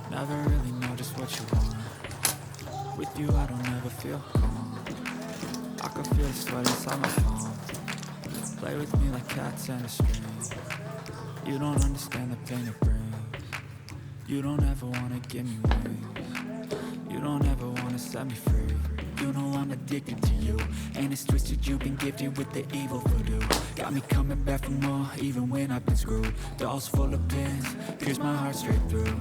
Never really know just what you want. With you I don't ever feel calm. I can feel the sweat inside my palm. Play with me like cats and a string. You don't understand the pain it brings. You don't ever wanna give me wings. You don't ever wanna set me free. You know I'm addicted to you, and it's twisted, you've been gifted with the evil voodoo. Got me coming back for more, even when I've been screwed. Dolls full of pins, pierce my heart straight through.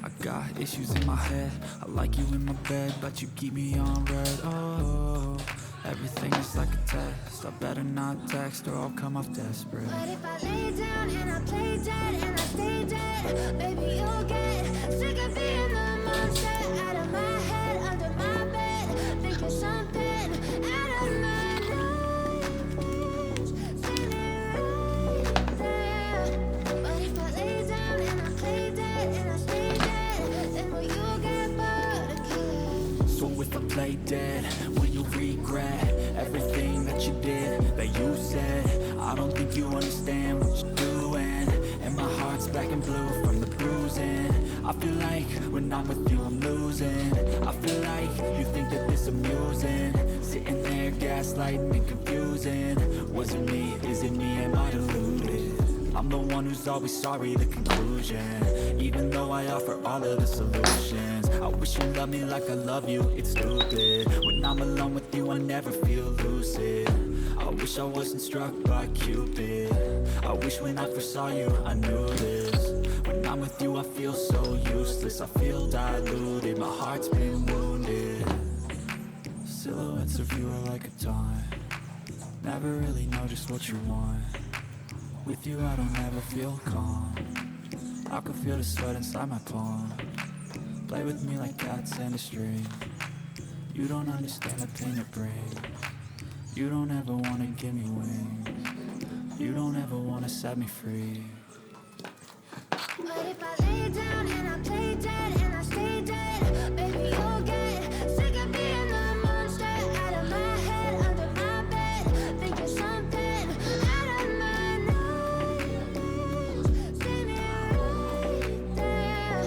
I got issues in my head, I like you in my bed, but you keep me on red. Oh, everything is like a test, I better not text or I'll come off desperate. But if I lay down and I play dead and I stay dead, baby you'll get sick of being the monster out of my head, under my bed, thinking something out of my nightmares, sitting right there. But if I lay down and I play dead and I stay dead, then will you get bored again? So if I play dead, will you regret everything that you did, that you said? I don't think you understand what you're doing, and my heart's black and blue from the bruising. I feel like when I'm with you I'm losing. I feel like you think that this amusing, sitting there gaslighting and confusing. Was it me? Is it me? Am I deluded? I'm the one who's always sorry, the conclusion, even though I offer all of the solutions. I wish you loved me like I love you, it's stupid. When I'm alone with you I never feel lucid. I wish I wasn't struck by Cupid. I wish when I first saw you I knew this. When I'm with you I feel so useless, I feel diluted, my heart's been wounded. Silhouettes of you are like a taunt, never really know just what you want. With you I don't ever feel calm, I can feel the sweat inside my palm. Play with me like cats and a string. You don't understand the pain it brings. You don't ever wanna give me wings. You don't ever wanna set me free. But if I lay down and I play dead and I stay dead, baby, you'll get sick of being the monster out of my head, under my bed, thinking something out of my nightmares. See me right there.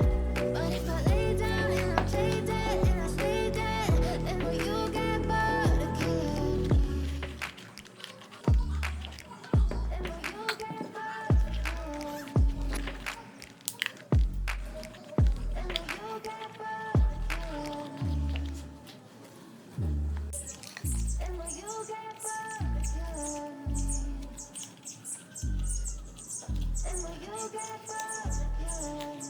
But if I lay down and I play dead and I stay dead, then will you get bored again? Then will you get bored again? And will you get bored again? And will you get bored again? And will you get bored again?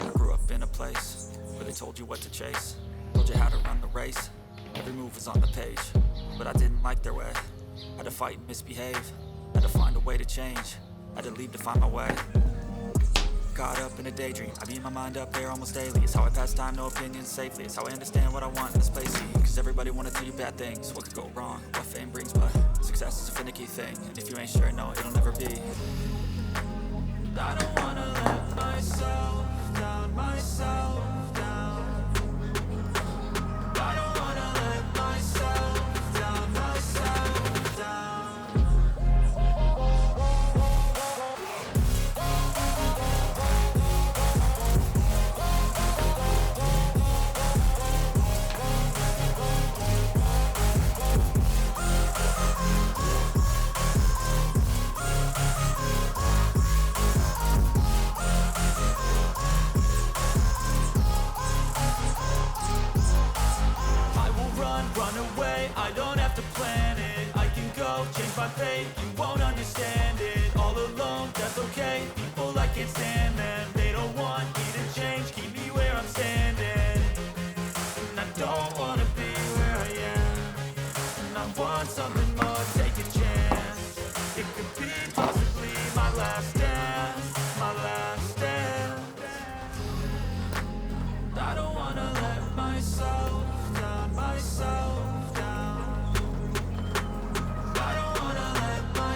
I grew up in a place where they told you what to chase, told you how to run the race. Every move was on the page, but I didn't like their way. Had to fight and misbehave, had to find a way to change, had to leave to find my way. Caught up in a daydream, I beat my mind up there almost daily. It's how I pass time, no opinions safely. It's how I understand what I want in this place. Cause everybody wanna tell you bad things, what could go wrong, what fame brings. But success is a finicky thing, and if you ain't sure, no, it'll never be. I don't wanna let myself down, myself down. I don't wanna let myself down, myself down. I will run away, I don't have to plan it. I can go, change my fate, you won't understand it. All alone, that's okay, people I can't stand them. They don't want me to change, keep me where I'm standing. And I don't wanna be where I am. And I want something more, take a chance. It could be possibly my last dance, my last dance. I don't wanna let myself down, myself down. I don't wanna let myself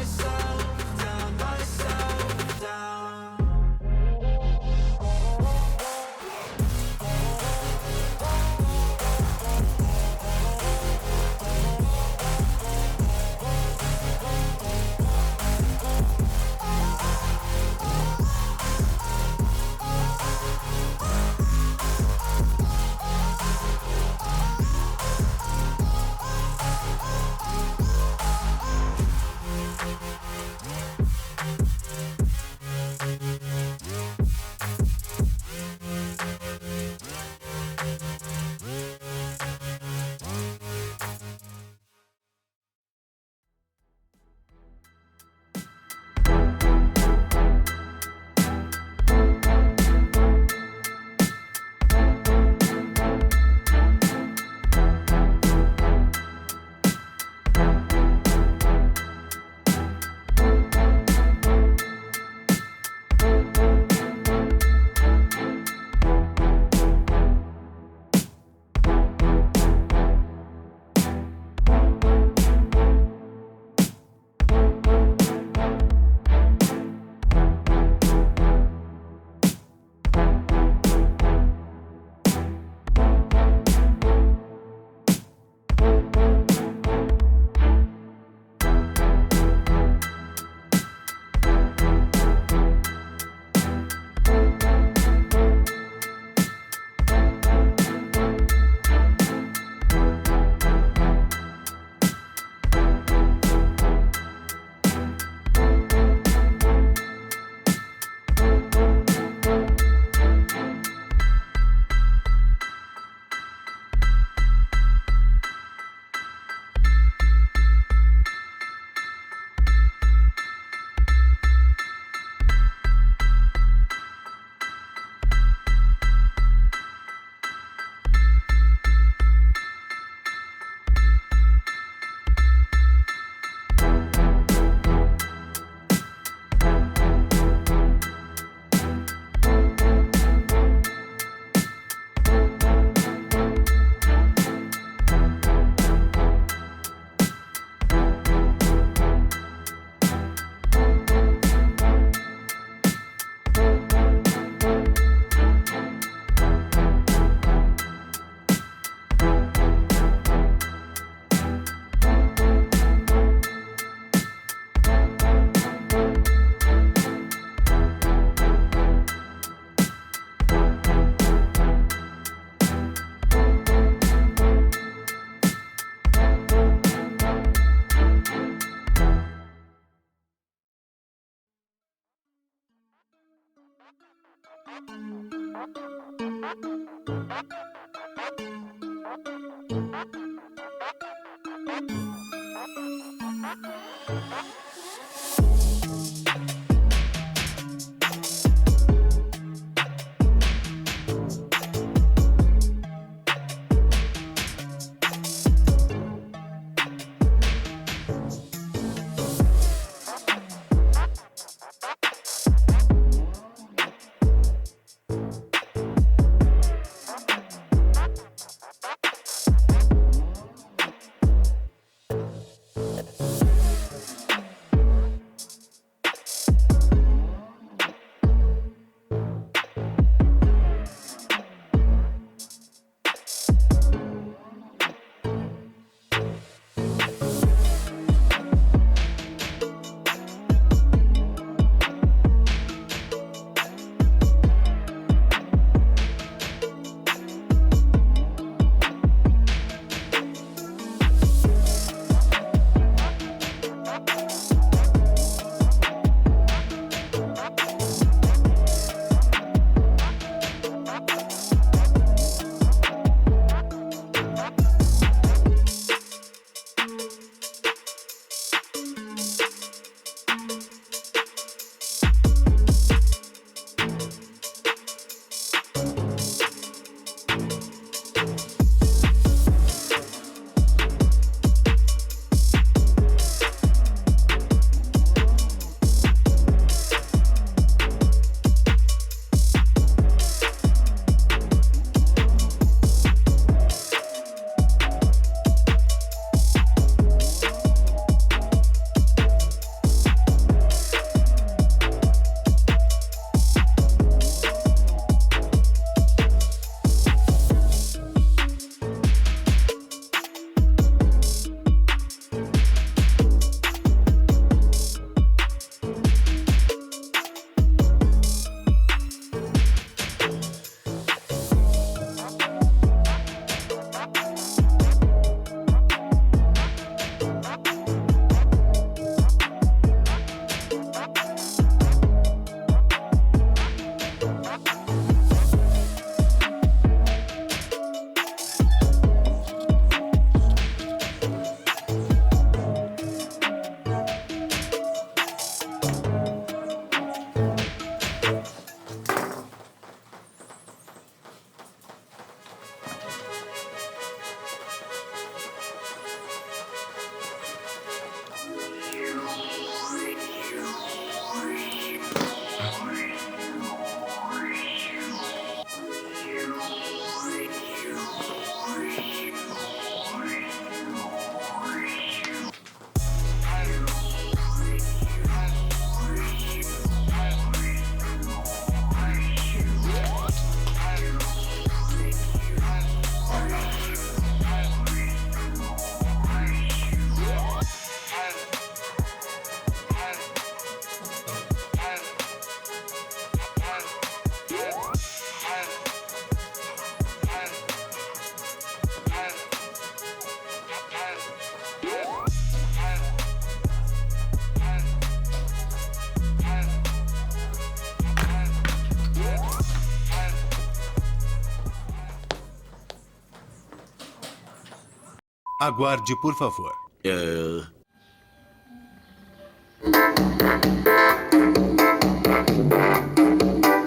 Aguarde, por favor.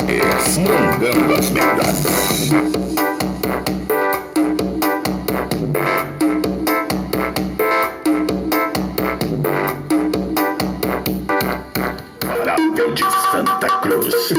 Esmagando as pegadas. Parável de Santa Cruz.